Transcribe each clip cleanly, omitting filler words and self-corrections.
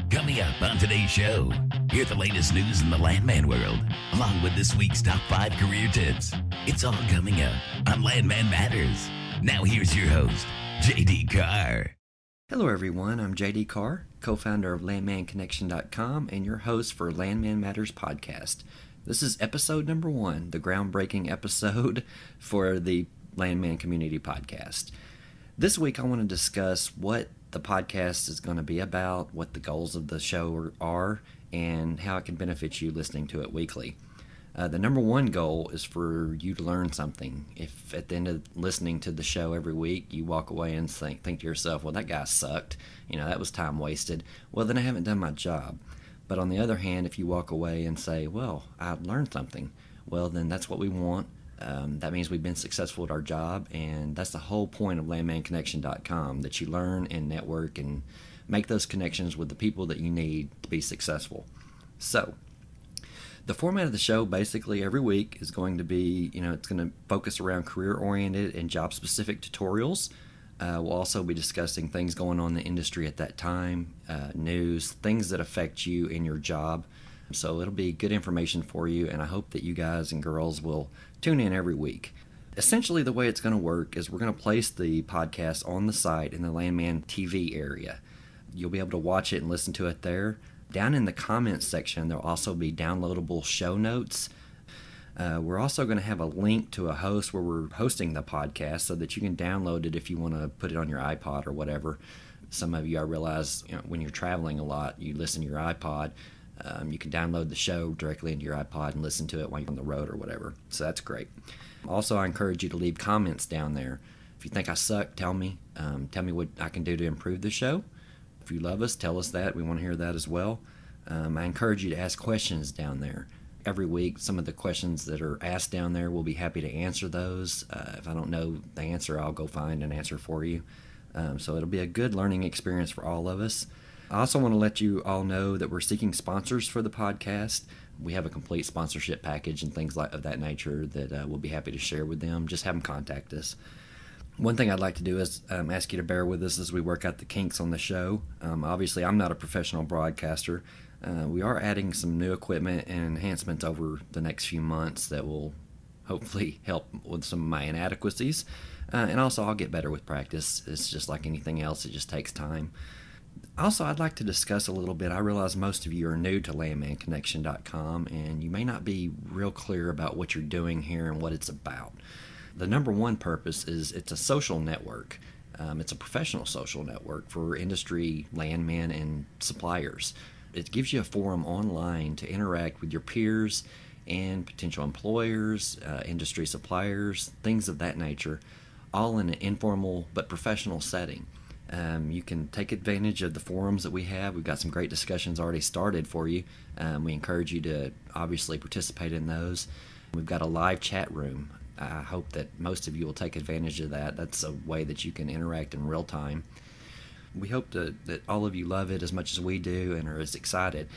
Coming up on today's show, hear the latest news in the Landman world, along with this week's top 5 career tips. It's all coming up on Landman Matters. Now here's your host, JD Carr. Hello everyone, I'm JD Carr, co-founder of LandmanConnection.com and your host for Landman Matters Podcast. This is episode number 1, the groundbreaking episode for the Landman Community Podcast. This week I want to discuss what the podcast is going to be about, what the goals of the show are, and how it can benefit you listening to it weekly. The number 1 goal is for you to learn something. If at the end of listening to the show every week, you walk away and think to yourself, well, that guy sucked, that was time wasted, well, then I haven't done my job. But on the other hand, if you walk away and say, well, I learned something, well, then that's what we want. That means we've been successful at our job, and that's the whole point of LandmanConnection.com, that you learn and network and make those connections with the people that you need to be successful. So, the format of the show basically every week is going to be, it's going to focus around career-oriented and job-specific tutorials. We'll also be discussing things going on in the industry at that time, news, things that affect you in your job. So it'll be good information for you, and I hope that you guys and girls will tune in every week. Essentially, the way it's going to work is we're going to place the podcast on the site in the Landman TV area. You'll be able to watch it and listen to it there. Down in the comments section, there'll also be downloadable show notes. We're also going to have a link to a host where we're hosting the podcast so that you can download it if you want to put it on your iPod or whatever. Some of you, I realize, when you're traveling a lot, you listen to your iPod. You can download the show directly into your iPod and listen to it while you're on the road or whatever. So that's great. Also, I encourage you to leave comments down there. If you think I suck, tell me. Tell me what I can do to improve the show. If you love us, tell us that. We want to hear that as well. I encourage you to ask questions down there. Every week, some of the questions that are asked down there, we'll be happy to answer those. If I don't know the answer, I'll go find an answer for you. So it'll be a good learning experience for all of us. I also want to let you all know that we're seeking sponsors for the podcast. We have a complete sponsorship package and things of that nature that we'll be happy to share with them. Just have them contact us. One thing I'd like to do is ask you to bear with us as we work out the kinks on the show. Obviously, I'm not a professional broadcaster. We are adding some new equipment and enhancements over the next few months that will hopefully help with some of my inadequacies. And also, I'll get better with practice. It's just like anything else. It just takes time. Also, I'd like to discuss a little bit. I realize most of you are new to LandmanConnection.com, and you may not be real clear about what you're doing here and what it's about. The number 1 purpose is it's a social network. It's a professional social network for industry, landmen, and suppliers. It gives you a forum online to interact with your peers and potential employers, industry suppliers, things of that nature, all in an informal but professional setting. You can take advantage of the forums that we have. We've got some great discussions already started for you. We encourage you to obviously participate in those. We've got a live chat room. I hope that most of you will take advantage of that. That's a way that you can interact in real time. We hope that all of you love it as much as we do and are as excited.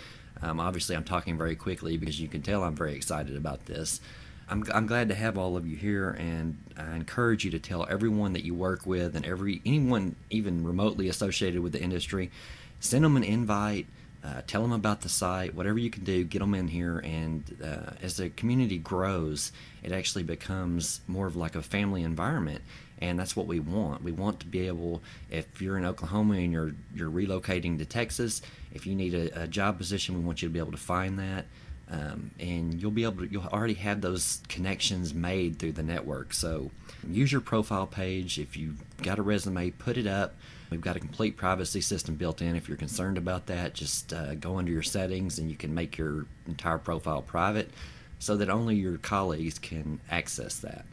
Obviously, I'm talking very quickly because you can tell I'm very excited about this. I'm glad to have all of you here, and I encourage you to tell everyone that you work with and anyone even remotely associated with the industry. Send them an invite, tell them about the site, whatever you can do, get them in here. And as the community grows, it actually becomes more of like a family environment, and that's what we want. We want to be able, if you're in Oklahoma and you're relocating to Texas, if you need a job position, we want you to be able to find that. And you'll already have those connections made through the network. So use your profile page. If you've got a resume, put it up. We've got a complete privacy system built in. If you're concerned about that, just go under your settings and you can make your entire profile private so that only your colleagues can access that.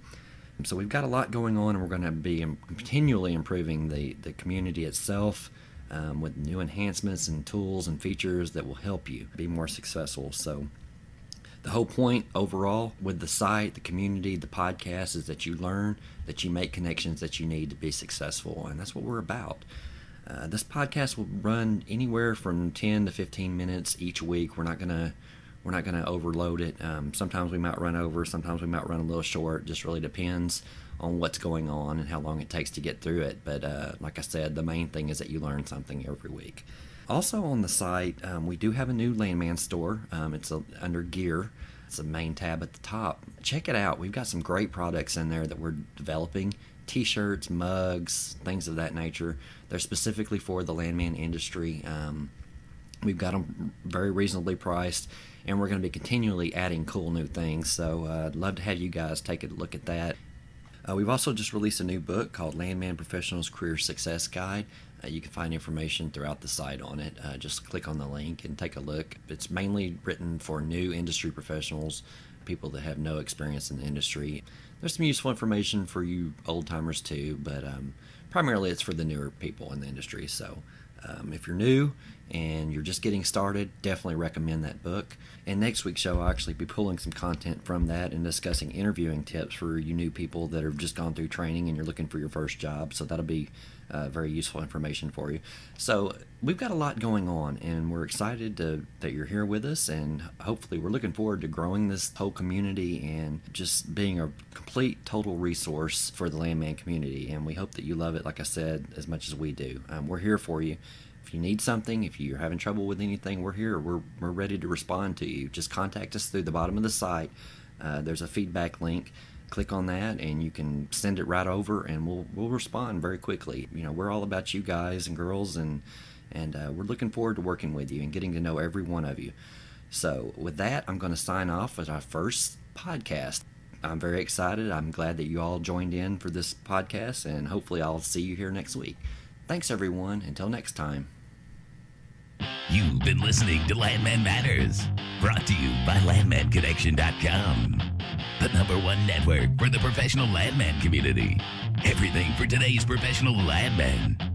So we've got a lot going on, and we're going to be continually improving the community itself with new enhancements and tools and features that will help you be more successful. So the whole point overall with the site, the community, the podcast is that you learn, that you make connections that you need to be successful, and that's what we're about. This podcast will run anywhere from 10 to 15 minutes each week. We're not gonna overload it. Sometimes we might run over, sometimes we might run a little short. Just really depends on what's going on and how long it takes to get through it. But like I said, the main thing is that you learn something every week. Also on the site, we do have a new Landman store. It's under gear. It's a main tab at the top. Check it out. We've got some great products in there that we're developing. T-shirts, mugs, things of that nature. They're specifically for the Landman industry. We've got them very reasonably priced, and we're going to be continually adding cool new things. So I'd love to have you guys take a look at that. We've also just released a new book called Landman Professionals Career Success Guide. You can find information throughout the site on it. Just click on the link and take a look. It's mainly written for new industry professionals, people that have no experience in the industry. There's some useful information for you old-timers too, but primarily it's for the newer people in the industry. So if you're new and you're just getting started, definitely recommend that book. And next week's show, I'll actually be pulling some content from that and discussing interviewing tips for you new people that have just gone through training and you're looking for your first job. So that'll be very useful information for you. So we've got a lot going on, and we're excited that you're here with us, and hopefully we're looking forward to growing this whole community and just being a complete, total resource for the Landman community. And we hope that you love it, like I said, as much as we do. We're here for you. If you need something, if you're having trouble with anything, we're here. We're ready to respond to you. Just contact us through the bottom of the site. There's a feedback link. Click on that and you can send it right over, and we'll respond very quickly. You know, we're all about you guys and girls, and we're looking forward to working with you and getting to know every one of you. So with that, I'm going to sign off with our first podcast. I'm very excited. I'm glad that you all joined in for this podcast, and hopefully I'll see you here next week. Thanks, everyone. Until next time. You've been listening to Landman Matters, brought to you by LandmanConnection.com, the #1 network for the professional landman community. Everything for today's professional landman.